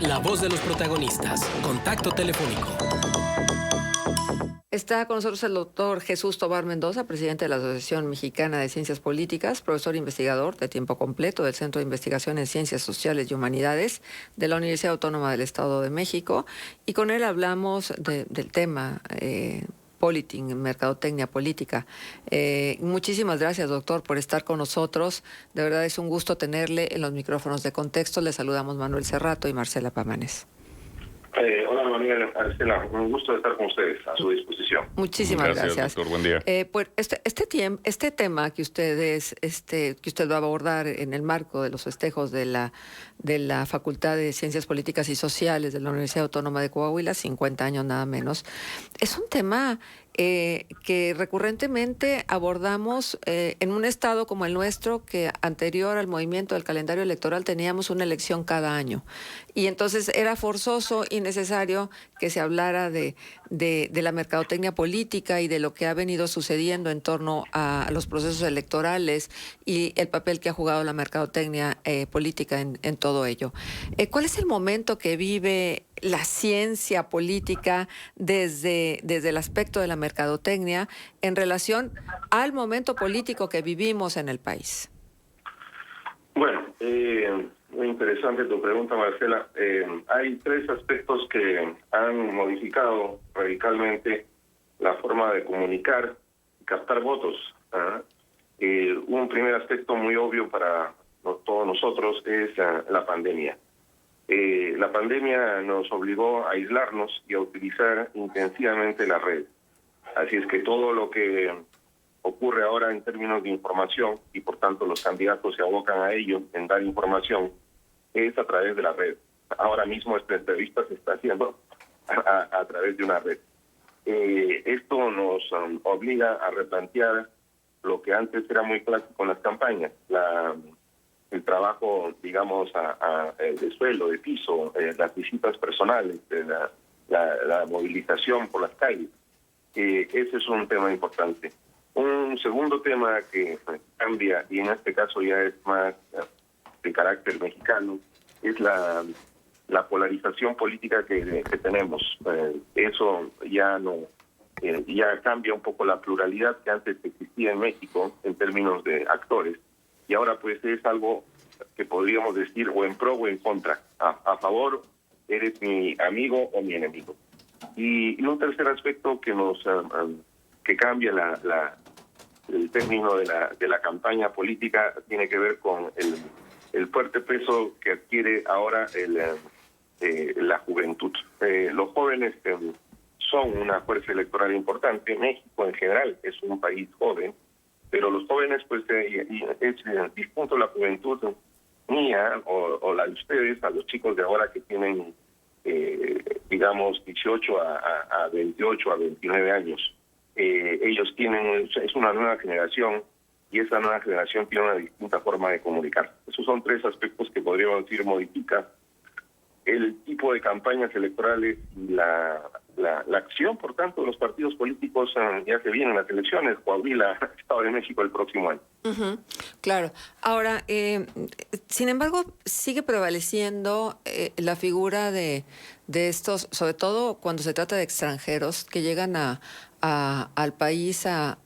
La voz de los protagonistas. Contacto telefónico. Está con nosotros el doctor Jesús Tobar Mendoza, presidente de la Asociación Mexicana de Ciencias Políticas, profesor investigador de tiempo completo del Centro de Investigación en Ciencias Sociales y Humanidades de la Universidad Autónoma del Estado de México. Y con él hablamos del tema politing, mercadotecnia política. Muchísimas gracias, doctor, por estar con nosotros. De verdad es un gusto tenerle en los micrófonos de Contexto. Le saludamos Manuel Cerrato y Marcela Pamanes. Hola Manuel, Marcela, un gusto estar con ustedes, a su disposición. Muchísimas gracias. Doctor, buen día. Pues este tema que usted va a abordar en el marco de los festejos de la Facultad de Ciencias Políticas y Sociales de la Universidad Autónoma de Coahuila, 50 años nada menos, es un tema que recurrentemente abordamos en un estado como el nuestro, que anterior al movimiento del calendario electoral teníamos una elección cada año. Y entonces era forzoso y necesario que se hablara de la mercadotecnia política y de lo que ha venido sucediendo en torno a los procesos electorales y el papel que ha jugado la mercadotecnia política en todo ello. ¿Cuál es el momento que vive la ciencia política desde el aspecto de la mercadotecnia en relación al momento político que vivimos en el país? Bueno, muy interesante tu pregunta, Marcela. Hay tres aspectos que han modificado radicalmente la forma de comunicar y captar votos. Un primer aspecto muy obvio para todos nosotros es la pandemia. La pandemia nos obligó a aislarnos y a utilizar intensivamente la red. Así es que todo lo que ocurre ahora en términos de información, y por tanto los candidatos se abocan a ello, en dar información, es a través de la red. Ahora mismo esta entrevista se está haciendo a través de una red. Esto nos obliga a replantear lo que antes era muy clásico en las campañas, el trabajo, digamos, de suelo, de piso, las visitas personales, la movilización por las calles. Ese es un tema importante. Un segundo tema que cambia, y en este caso ya es más de carácter mexicano, es la polarización política que tenemos. Eso ya ya cambia un poco la pluralidad que antes existía en México en términos de actores. Y ahora pues es algo que podríamos decir o en pro o en contra. A favor, eres mi amigo o mi enemigo. Y un tercer aspecto que cambia el término de la campaña política tiene que ver con el fuerte peso que adquiere ahora la juventud. Los jóvenes son una fuerza electoral importante. México en general es un país joven, pero los jóvenes, pues, es distinto la juventud mía o la de ustedes, a los chicos de ahora que tienen, digamos, 18 a 28, a 29 años. Ellos es una nueva generación, y esa nueva generación tiene una distinta forma de comunicar. Esos son tres aspectos que podríamos decir modifica el tipo de campañas electorales y la acción, por tanto, de los partidos políticos. Ya se vienen las elecciones, Coahuila, Estado de México, el próximo año. Claro. Ahora, sin embargo, sigue prevaleciendo la figura de estos, sobre todo cuando se trata de extranjeros que llegan al país a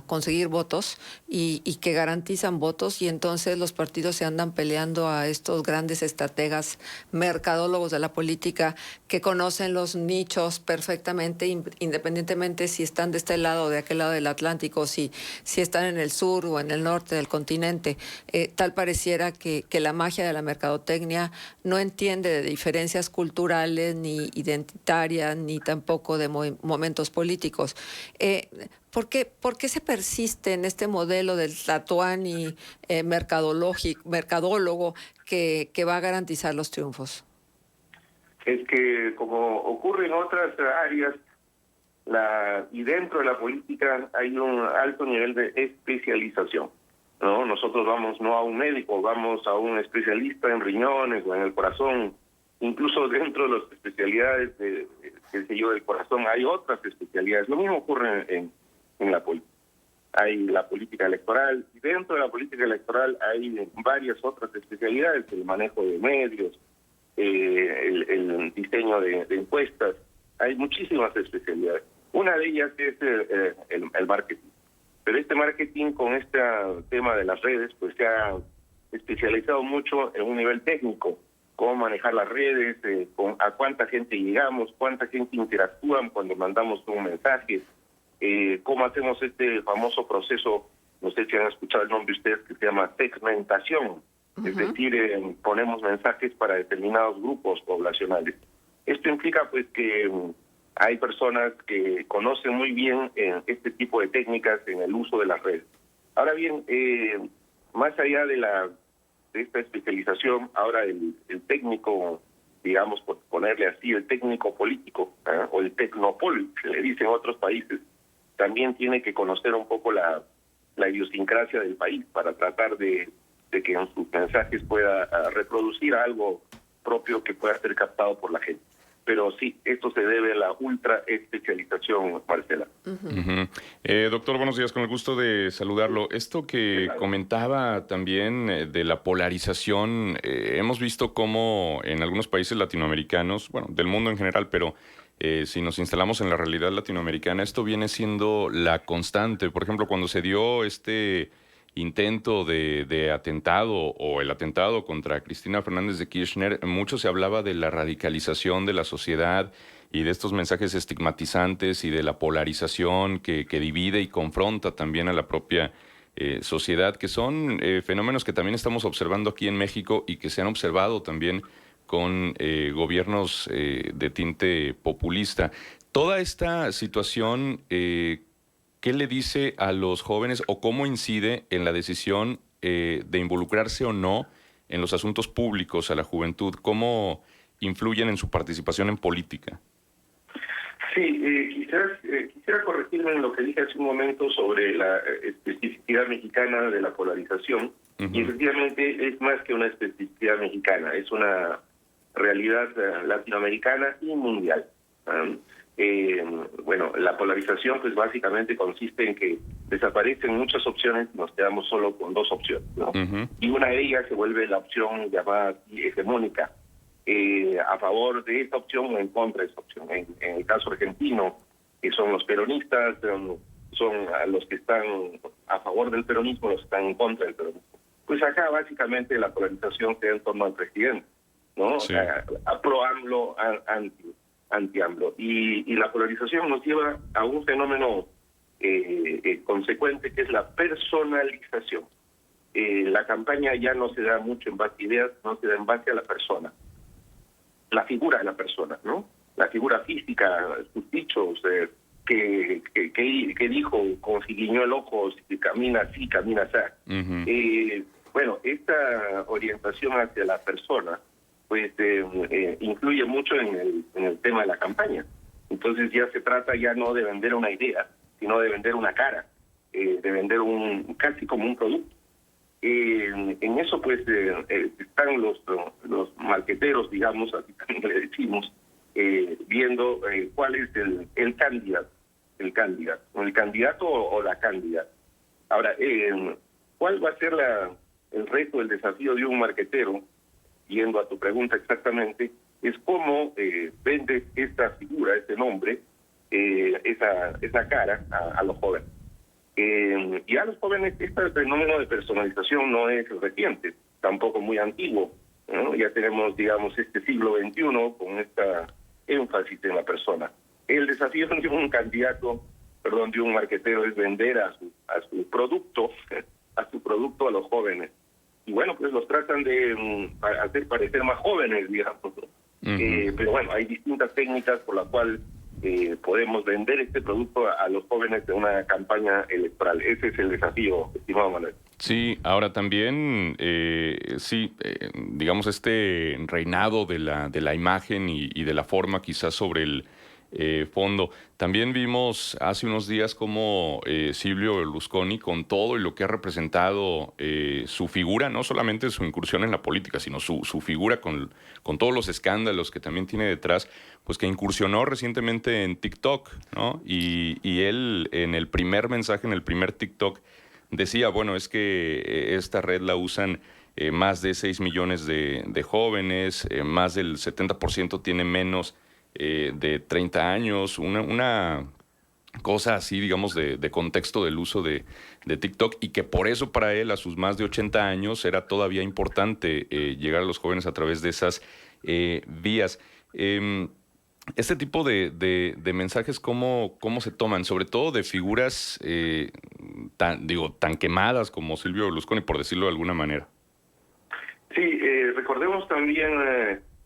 conseguir votos y que garantizan votos, y entonces los partidos se andan peleando a estos grandes estrategas, mercadólogos de la política, que conocen los nichos perfectamente, independientemente si están de este lado o de aquel lado del Atlántico, si están en el sur o en el norte del continente. Tal pareciera que la magia de la mercadotecnia no entiende de diferencias culturales, ni identitarias, ni tampoco de momentos políticos. ¿Por qué se persiste en este modelo del tlatoani mercadólogo que va a garantizar los triunfos? Es que, como ocurre en otras áreas, y dentro de la política hay un alto nivel de especialización, ¿no? Nosotros vamos no a un médico, vamos a un especialista en riñones o en el corazón. Incluso dentro de las especialidades del corazón hay otras especialidades. Lo mismo ocurre en la política. Hay la política electoral, y dentro de la política electoral hay varias otras especialidades: el manejo de medios, el el diseño de encuestas. Hay muchísimas especialidades. Una de ellas es el marketing. Pero este marketing con este tema de las redes, pues se ha especializado mucho en un nivel técnico. Cómo manejar las redes, a cuánta gente llegamos, cuánta gente interactúa cuando mandamos un mensaje, cómo hacemos este famoso proceso, no sé si han escuchado el nombre ustedes, que se llama segmentación. Es decir, ponemos mensajes para determinados grupos poblacionales. Esto implica pues que hay personas que conocen muy bien este tipo de técnicas en el uso de las redes. Ahora bien, más allá de esta especialización, ahora el técnico, digamos, por ponerle así, el técnico político, o el tecnopol, que le dicen en otros países, también tiene que conocer un poco la idiosincrasia del país para tratar de que en sus mensajes pueda reproducir algo propio que pueda ser captado por la gente. Pero sí, esto se debe a la ultra especialización, Marcela. Doctor, buenos días, con el gusto de saludarlo. Esto que comentaba también de la polarización, hemos visto cómo en algunos países latinoamericanos, bueno, del mundo en general, pero si nos instalamos en la realidad latinoamericana, esto viene siendo la constante. Por ejemplo, cuando se dio este intento de atentado o el atentado contra Cristina Fernández de Kirchner, mucho se hablaba de la radicalización de la sociedad y de estos mensajes estigmatizantes y de la polarización que divide y confronta también a la propia sociedad, que son fenómenos que también estamos observando aquí en México y que se han observado también con gobiernos de tinte populista. Toda esta situación, ¿qué le dice a los jóvenes o cómo incide en la decisión de involucrarse o no en los asuntos públicos a la juventud? ¿Cómo influyen en su participación en política? Sí, quisiera corregirme en lo que dije hace un momento sobre la especificidad mexicana de la polarización. Y efectivamente es más que una especificidad mexicana, es una realidad latinoamericana y mundial. Bueno, la polarización pues básicamente consiste en que desaparecen muchas opciones y nos quedamos solo con dos opciones, ¿no? Y una de ellas se vuelve la opción llamada hegemónica, a favor de esta opción o en contra de esta opción. En el caso argentino, que son los peronistas, son los que están a favor del peronismo, los que están en contra del peronismo. Pues acá básicamente la polarización se da en torno al presidente, ¿no? Sí. Pro AMLO, anti-AMLO. Y la polarización nos lleva a un fenómeno consecuente, que es la personalización. La campaña ya no se da mucho en base a ideas, no se da en base a la persona. La figura de la persona, ¿no? La figura física, sus dichos, que dijo, con si guiñó el ojo, si camina así, camina así. Bueno, esta orientación hacia la persona pues influye mucho en el tema de la campaña. Entonces ya se trata ya no de vender una idea, sino de vender una cara, de vender casi como un producto. En eso pues están los marqueteros, digamos, así también le decimos, viendo cuál es el candidato o la candidata. Ahora, ¿cuál va a ser el reto, el desafío de un marquetero? Yendo a tu pregunta exactamente, es cómo vendes esta figura, este nombre, esa cara a los jóvenes. Y a los jóvenes este fenómeno de personalización no es reciente, tampoco muy antiguo, ¿no? Ya tenemos, digamos, este siglo XXI con esta énfasis en la persona. El desafío de un candidato, de un marquetero, es vender a su producto a los jóvenes. Y bueno, pues los tratan de hacer parecer más jóvenes, digamos. Pero bueno, hay distintas técnicas por las cuales podemos vender este producto a los jóvenes de una campaña electoral. Ese es el desafío, estimado Manuel. Sí, ahora también, digamos, este reinado de la imagen y de la forma quizás sobre el fondo. También vimos hace unos días cómo Silvio Berlusconi, con todo y lo que ha representado su figura, no solamente su incursión en la política, sino su figura con todos los escándalos que también tiene detrás, pues que incursionó recientemente en TikTok, ¿no? Y él en el primer mensaje, en el primer TikTok, decía, bueno, es que esta red la usan más de 6 millones de jóvenes, más del 70% tiene menos de 30 años, una cosa así, digamos, de contexto del uso de TikTok, y que por eso para él, a sus más de 80 años, era todavía importante llegar a los jóvenes a través de esas vías. Este tipo de mensajes, ¿cómo se toman? Sobre todo de figuras tan quemadas como Silvio Berlusconi, por decirlo de alguna manera. Sí, recordemos también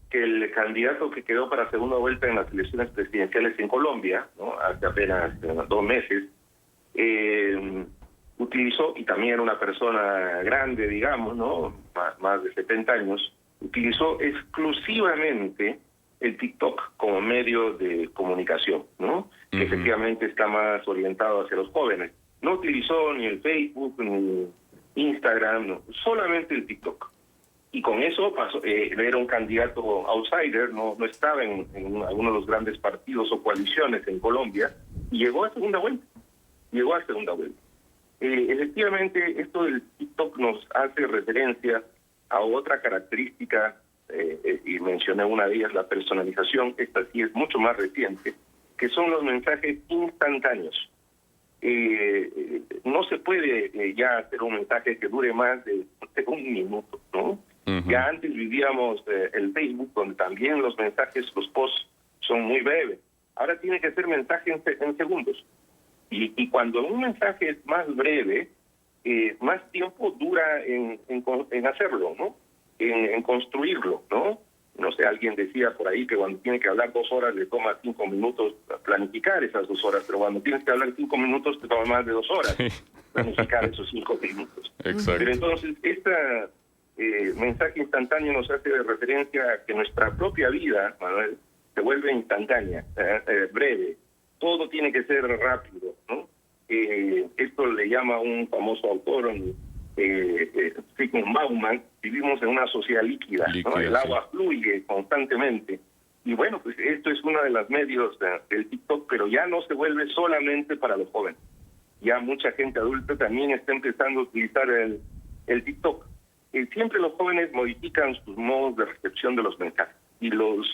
que el candidato que quedó para segunda vuelta en las elecciones presidenciales en Colombia, ¿no?, hace apenas 2 meses, utilizó, y también una persona grande, digamos, ¿no?, más de 70 años, utilizó exclusivamente el TikTok como medio de comunicación, ¿no? Que efectivamente está más orientado hacia los jóvenes. No utilizó ni el Facebook, ni Instagram, no, solamente el TikTok. Y con eso pasó, era un candidato outsider, no estaba en alguno de los grandes partidos o coaliciones en Colombia, y llegó a segunda vuelta. Efectivamente, esto del TikTok nos hace referencia a otra característica, y mencioné una de ellas, la personalización. Esta sí es mucho más reciente, que son los mensajes instantáneos. No se puede ya hacer un mensaje que dure más de 1 minuto, ¿no? Ya antes vivíamos el Facebook, donde también los mensajes, los posts son muy breves. Ahora tiene que ser mensaje en segundos. Y cuando un mensaje es más breve, más tiempo dura en hacerlo, ¿no? En construirlo, ¿no? No sé, alguien decía por ahí que cuando tiene que hablar 2 horas le toma 5 minutos planificar esas 2 horas, pero cuando tienes que hablar 5 minutos te toma más de 2 horas planificar esos 5 minutos. Exacto. Pero entonces, mensaje instantáneo nos hace referencia a que nuestra propia vida, Manuel, se vuelve instantánea, breve. Todo tiene que ser rápido, ¿no? Esto le llama un famoso autor, Zygmunt Bauman: vivimos en una sociedad líquida, ¿no? El agua fluye constantemente. Y bueno, pues esto es uno de los medios del TikTok, pero ya no se vuelve solamente para los jóvenes. Ya mucha gente adulta también está empezando a utilizar el TikTok. Siempre los jóvenes modifican sus modos de recepción de los mensajes, y los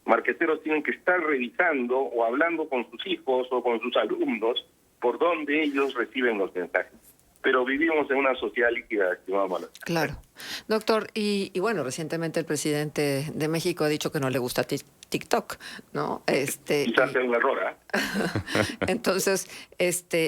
marqueteros tienen que estar revisando o hablando con sus hijos o con sus alumnos por dónde ellos reciben los mensajes. Pero vivimos en una sociedad líquida, estimado Manuel. Claro. Doctor, y bueno, recientemente el presidente de México ha dicho que no le gusta TikTok, ¿no? Quizás sea un error, ¿eh? Entonces,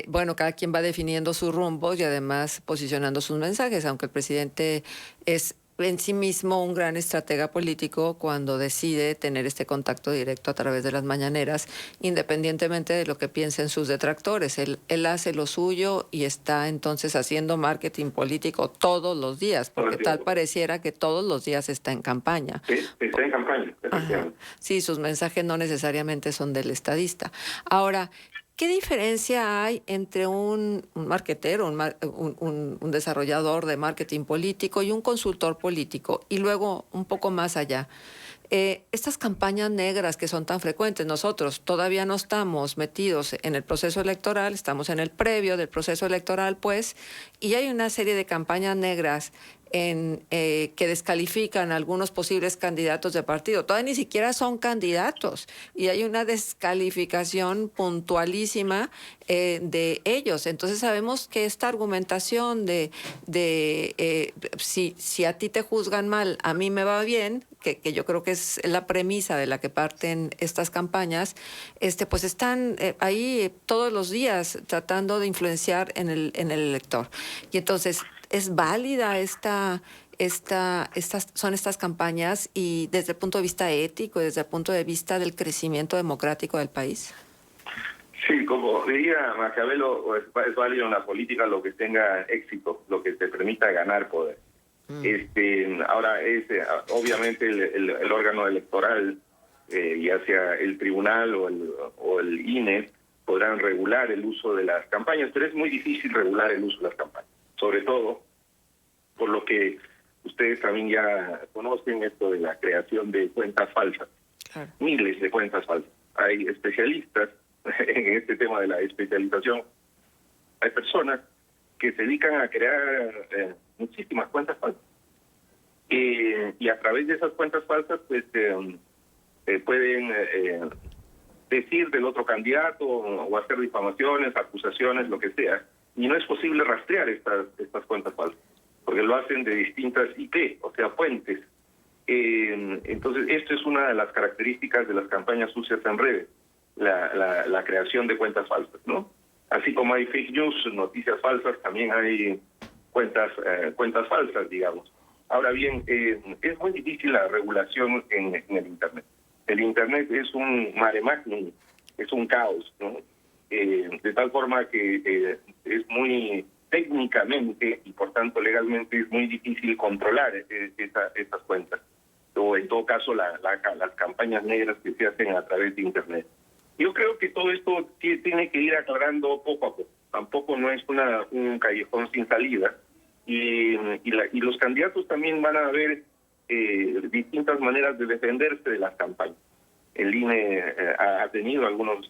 bueno, cada quien va definiendo sus rumbos y además posicionando sus mensajes, aunque el presidente es en sí mismo un gran estratega político cuando decide tener este contacto directo a través de las mañaneras, independientemente de lo que piensen sus detractores. Él hace lo suyo y está entonces haciendo marketing político todos los días, porque tal pareciera que todos los días está en campaña. Sí, está en campaña. Sí, sus mensajes no necesariamente son del estadista. Ahora, ¿qué diferencia hay entre un marketero, un desarrollador de marketing político y un consultor político? Y luego, un poco más allá, estas campañas negras que son tan frecuentes, nosotros todavía no estamos metidos en el proceso electoral, estamos en el previo del proceso electoral, pues, y hay una serie de campañas negras que descalifican a algunos posibles candidatos de partido. Todavía ni siquiera son candidatos y hay una descalificación puntualísima de ellos. Entonces sabemos que esta argumentación si a ti te juzgan mal, a mí me va bien, que yo creo que es la premisa de la que parten estas campañas, pues están ahí todos los días tratando de influenciar en el elector. Y entonces, ¿es válida son estas campañas, y desde el punto de vista ético y desde el punto de vista del crecimiento democrático del país? Sí, como diría Maquiavelo, es válido en la política lo que tenga éxito, lo que te permita ganar poder. Ahora, obviamente el órgano electoral, ya sea el tribunal o el INE, podrán regular el uso de las campañas, pero es muy difícil regular el uso de las campañas, sobre todo por lo que ustedes también ya conocen, esto de la creación de cuentas falsas. Claro. Miles de cuentas falsas. Hay especialistas en este tema de la especialización. Hay personas que se dedican a crear muchísimas cuentas falsas. Y a través de esas cuentas falsas, pues pueden decir del otro candidato o hacer difamaciones, acusaciones, lo que sea. Y no es posible rastrear estas cuentas falsas, porque lo hacen de distintas IP, o sea, fuentes. Entonces, esto es una de las características de las campañas sucias en redes, la creación de cuentas falsas, ¿no? Así como hay fake news, noticias falsas, también hay cuentas falsas, digamos. Ahora bien, es muy difícil la regulación en el Internet. El Internet es un mare magnum, es un caos, ¿no? De tal forma que es muy técnicamente y por tanto legalmente es muy difícil controlar esas cuentas, o en todo caso las campañas negras que se hacen a través de Internet. Yo creo que todo esto tiene que ir aclarando poco a poco. Tampoco no es un callejón sin salida. Y los candidatos también van a ver distintas maneras de defenderse de las campañas. El INE ha tenido algunos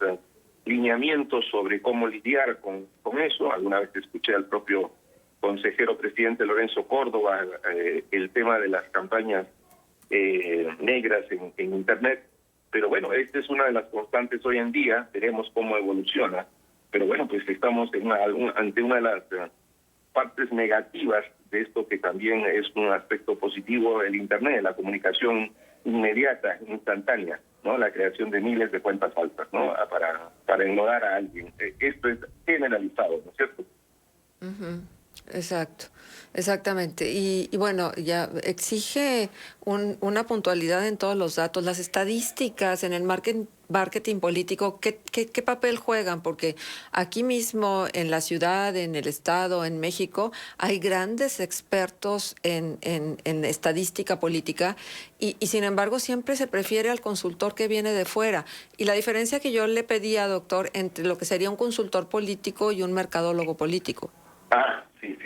lineamientos sobre cómo lidiar con eso. Alguna vez escuché al propio consejero presidente Lorenzo Córdoba el tema de las campañas negras en Internet. Pero bueno, esta es una de las constantes hoy en día. Veremos cómo evoluciona. Pero bueno, pues estamos ante una de las partes negativas de esto, que también es un aspecto positivo del Internet, la comunicación inmediata, instantánea, ¿no? La creación de miles de cuentas falsas, ¿no? Para enlodar a alguien. Esto es generalizado, ¿no es cierto? Uh-huh. Exacto, exactamente. Y bueno, ya exige una puntualidad en todos los datos. Las estadísticas en el marketing político, ¿qué papel juegan? Porque aquí mismo en la ciudad, en el estado, en México, hay grandes expertos en estadística política y sin embargo siempre se prefiere al consultor que viene de fuera. Y la diferencia que yo le pedía, doctor, entre lo que sería un consultor político y un mercadólogo político. Sí.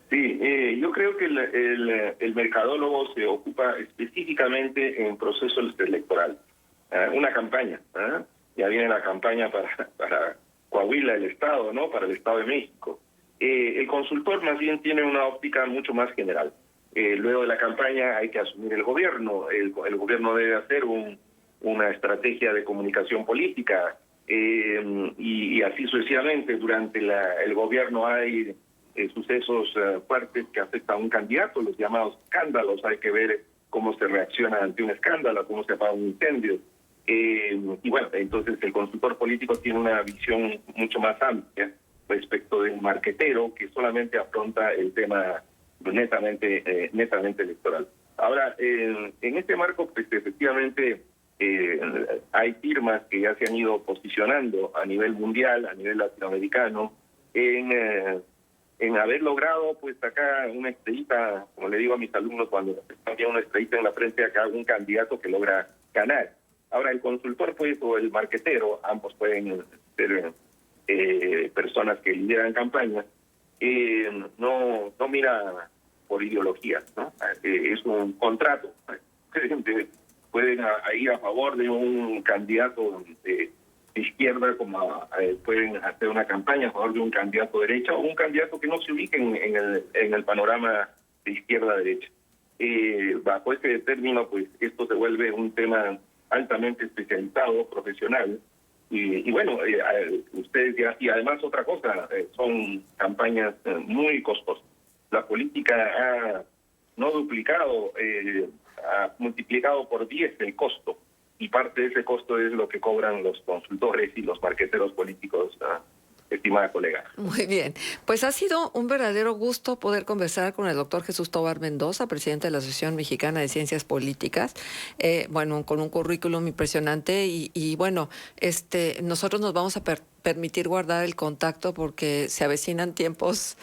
Sí, yo creo que el mercadólogo se ocupa específicamente en procesos electorales. Una campaña, ya viene la campaña para Coahuila, el Estado, ¿no? Para el Estado de México. El consultor más bien tiene una óptica mucho más general. Luego de la campaña hay que asumir el gobierno. El gobierno debe hacer una estrategia de comunicación política, y así sucesivamente. Durante el gobierno hay sucesos fuertes que afectan a un candidato, los llamados escándalos. Hay que ver cómo se reacciona ante un escándalo, cómo se apaga un incendio. Y bueno, entonces el consultor político tiene una visión mucho más amplia respecto de un marquetero que solamente afronta el tema netamente electoral. Ahora, en este marco, pues efectivamente hay firmas que ya se han ido posicionando a nivel mundial, a nivel latinoamericano, en haber logrado pues acá una estrellita, como le digo a mis alumnos cuando también una estrellita en la frente acá, un candidato que logra ganar. Ahora el consultor pues o el marquetero, ambos pueden ser personas que lideran campañas, no mira por ideología, ¿no? Es un contrato. Pueden ir a favor de un candidato de izquierda, como pueden hacer una campaña a favor de un candidato de derecha o un candidato que no se ubique en el panorama de izquierda-derecha. Bajo este término, pues esto se vuelve un tema altamente especializado, profesional, y bueno, ustedes ya, y además otra cosa, son campañas muy costosas. La política ha no duplicado, ha multiplicado por 10 el costo, y parte de ese costo es lo que cobran los consultores y los marqueteros políticos, estimada colega. Muy bien. Pues ha sido un verdadero gusto poder conversar con el doctor Jesús Tovar Mendoza, presidente de la Asociación Mexicana de Ciencias Políticas, bueno, con un currículum impresionante y bueno, nosotros nos vamos a permitir guardar el contacto porque se avecinan tiempos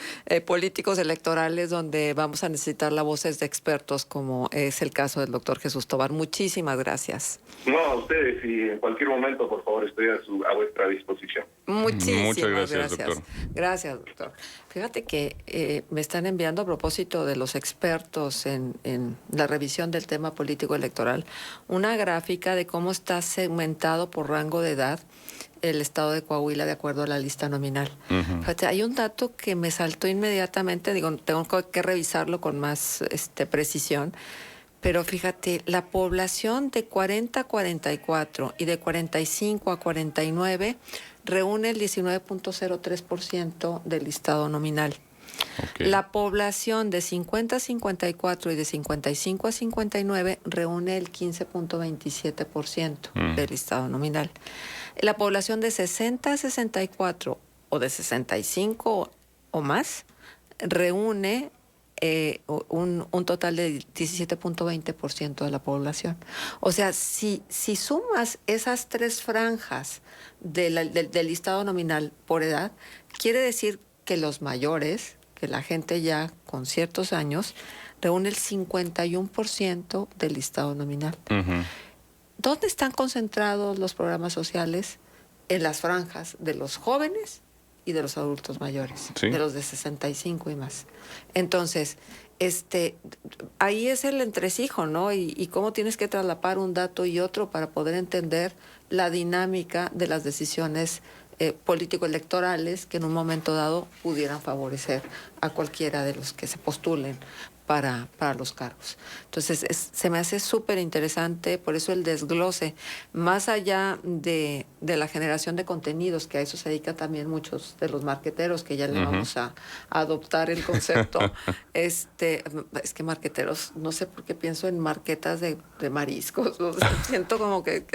políticos electorales donde vamos a necesitar las voces de expertos, como es el caso del doctor Jesús Tovar. Muchísimas gracias. No, a ustedes, y en cualquier momento, por favor, estoy a vuestra disposición. Muchísimas gracias, doctor. Gracias, doctor. Fíjate que me están enviando, a propósito de los expertos en la revisión del tema político electoral, una gráfica de cómo está segmentado por rango de edad el estado de Coahuila de acuerdo a la lista nominal. Fíjate, hay un dato que me saltó inmediatamente, digo, tengo que revisarlo con más precisión, pero fíjate, la población de 40 a 44 y de 45 a 49 reúne el 19.03% del listado nominal. Okay. La población de 50 a 54 y de 55 a 59 reúne el 15.27% del listado nominal. La población de 60 a 64 o de 65 o más reúne un total de 17.20% de la población. O sea, si sumas esas tres franjas del listado nominal por edad, quiere decir que los mayores, que la gente ya con ciertos años, reúne el 51% del listado nominal. ¿Dónde están concentrados los programas sociales? En las franjas de los jóvenes y de los adultos mayores, ¿Sí? De los de 65 y más. Entonces, ahí es el entresijo, ¿no? Y cómo tienes que traslapar un dato y otro para poder entender la dinámica de las decisiones político-electorales que en un momento dado pudieran favorecer a cualquiera de los que se postulen para los cargos. Entonces, se me hace súper interesante, por eso el desglose, más allá de la generación de contenidos, que a eso se dedica también muchos de los marqueteros, que ya le vamos a adoptar el concepto. Es que marqueteros, no sé por qué pienso en marquetas de mariscos, o sea, siento como que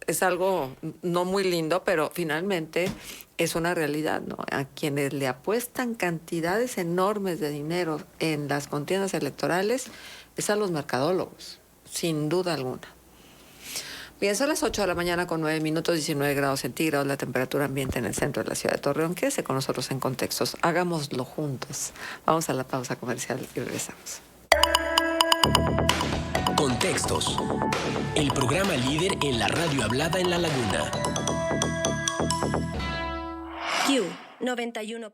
es algo no muy lindo, pero finalmente es una realidad, ¿no? A quienes le apuestan cantidades enormes de dinero en las contiendas electorales es a los mercadólogos, sin duda alguna. Bien, son las 8 de la mañana con 9 minutos, 19 grados centígrados, la temperatura ambiente en el centro de la ciudad de Torreón. Quédese con nosotros en Contextos, hagámoslo juntos. Vamos a la pausa comercial y regresamos. Contextos, el programa líder en la radio hablada en La Laguna. Q 91.